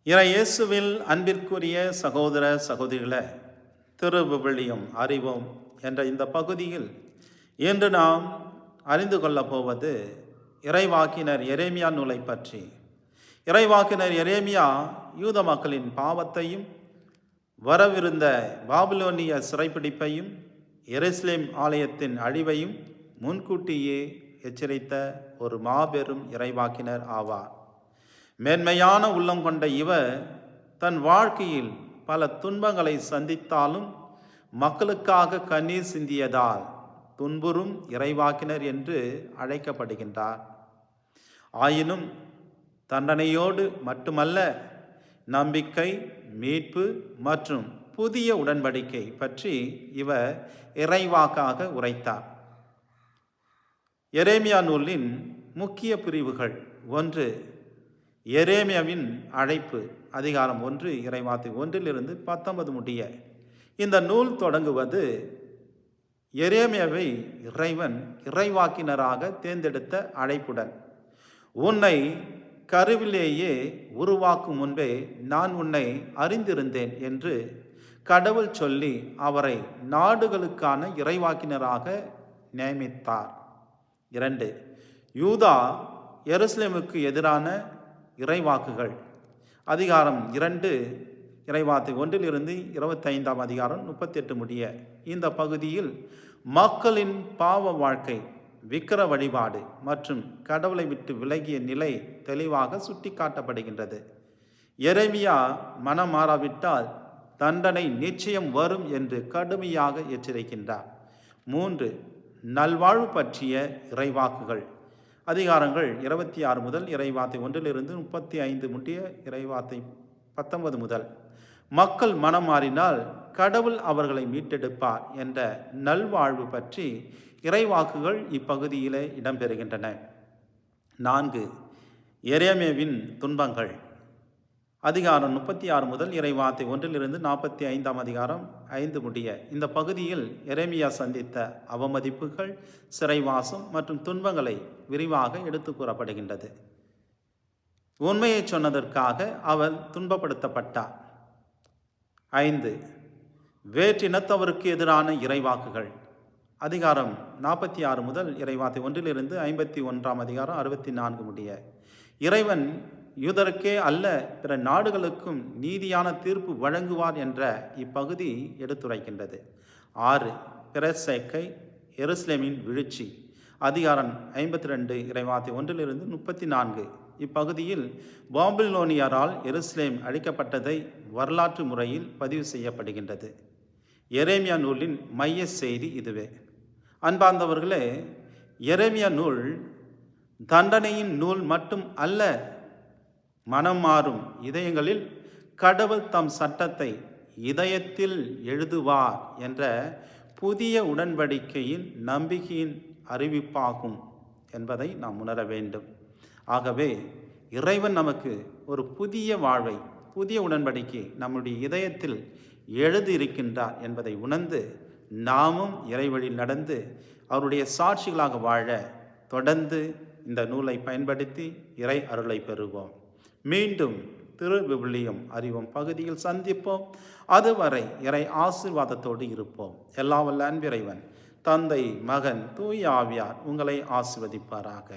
இயேசுவில் அன்பிற்குரிய சகோதர சகோதரிகளே, திருவிவிலியம் அறிவோம் என்ற இந்த பகுதியில் இன்று நாம் அறிந்து கொள்ளப் போவது இறைவாக்கினர் எரேமியா நூலை பற்றி. இறைவாக்கினர் எரேமியா யூத மக்களின் பாவத்தையும் வரவிருந்த பாபிலோனிய சிறைப்பிடிப்பையும் எருசலேம் ஆலயத்தின் அழிவையும் முன்கூட்டியே எச்சரித்த ஒரு மாபெரும் இறைவாக்கினர் ஆவார். மேன்மையான உள்ளம் கொண்ட இவர் தன் வாழ்க்கையில் பல துன்பங்களை சந்தித்தாலும் மக்களுக்காக கண்ணீர் சிந்தியதால் துன்புறும் இறைவாக்கினர் என்று அழைக்கப்படுகின்றார். ஆயினும் தண்டனையோடு மட்டுமல்ல, நம்பிக்கை, மீட்பு மற்றும் புதிய உடன்படிக்கை பற்றி இவர் இறைவாக்காக உரைத்தார். எரேமியா நூலின் முக்கிய பிரிவுகள்: 1. எரேமியாவின் அழைப்பு, அதிகாரம் 1 இறைவார்த்தை 1 19 முடிய. இந்த நூல் தொடங்குவது எரேமியாவை இறைவன் இறைவாக்கினராக தேர்ந்தெடுத்த அழைப்புடன். உன்னை கருவிலேயே உருவாக்கும் முன்பே நான் உன்னை அறிந்திருந்தேன் என்று கடவுள் சொல்லி அவரை நாடுகளுக்கான இறைவாக்கினராக நியமித்தார். 2. யூதா எருசலேமுக்கு எதிரான இறைவாக்குகள், அதிகாரம் 2 இறைவார்த்தை 1 25 அதிகாரம் 38 முடிய. இந்த பகுதியில் மக்களின் பாவ வாழ்க்கை, விக்கிர வழிபாடு மற்றும் கடவுளை விட்டு விலகிய நிலை தெளிவாக சுட்டி காட்டப்படுகின்றது. எரேமியா மனம் மாறாவிட்டால் தண்டனை நிச்சயம் வரும் என்று கடுமையாக எச்சரிக்கின்றார். 3. நல்வாழ்வு பற்றிய இறைவாக்குகள், அதிகாரங்கள் 26 முதல் இறைவார்த்தை 1 35 முடிய இறைவார்த்தை 19 முதல். மக்கள் மனம் மாறினால் கடவுள் அவர்களை மீட்டெடுப்பார் என்ற நல்வாழ்வு பற்றி இறைவாக்குகள் இப்பகுதியிலே இடம்பெறுகின்றன. 4. எரேமியாவின் துன்பங்கள், அதிகாரம் 36 முதல் இறைவார்த்தை 1 45 அதிகாரம் 5 முடிய. இந்த பகுதியில் எரேமியா சந்தித்த அவமதிப்புகள், சிறைவாசம் மற்றும் துன்பங்களை விரிவாக எடுத்து கூறப்படுகின்றது. உண்மையை சொன்னதற்காக அவர் துன்பப்படுத்தப்பட்டார். 5. வேற்றினத்தவருக்கு எதிரான இறைவாக்குகள், அதிகாரம் 46 முதல் இறைவார்த்தை 1 51 அதிகாரம் 64 முடிய. இறைவன் யூதருக்கே அல்ல பிற நாடுகளுக்கும் நீதியான தீர்ப்பு வழங்குவார் என்ற இப்பகுதி எடுத்துரைக்கின்றது. 6. பிரசேக்கை, எருசலேமின் வீழ்ச்சி, அதிகாரம் 52 இறைவார்த்தை 1 34. இப்பகுதியில் பாபிலோனியரால் எருசலேம் அழிக்கப்பட்டதை வரலாற்று முறையில் பதிவு செய்யப்படுகின்றது. எரேமியா நூலின் மைய செய்தி இதுவே. அன்பார்ந்தவர்களே, எரேமியா நூல் தண்டனையின் நூல் மட்டும் அல்ல, மனம் மாறும் இதயங்களில் கடவுள் தம் சட்டத்தை இதயத்தில் எழுதுவார் என்ற புதிய உடன்படிக்கையின் நம்பிக்கையின் அறிவிப்பாகும் என்பதை நாம் உணர வேண்டும். ஆகவே இறைவன் நமக்கு ஒரு புதிய வாழ்வை, புதிய உடன்படிக்கை நம்முடைய இதயத்தில் எழுதியிருக்கின்றார் என்பதை உணர்ந்து நாமும் இறைவழியில் நடந்து அவருடைய சாட்சிகளாக வாழ தொடர்ந்து இந்த நூலை பயன்படுத்தி இறை அருளை பெறுவோம். மீண்டும் திருவிவிலியம் அறிவோம் பகுதியில் சந்திப்போம். அதுவரை இறை ஆசீர்வாதத்தோடு இருப்போம். எல்லாம் வல்ல அன்பிறைவன், தந்தை, மகன், தூய ஆவியார் உங்களை ஆசீர்வதிப்பாராக.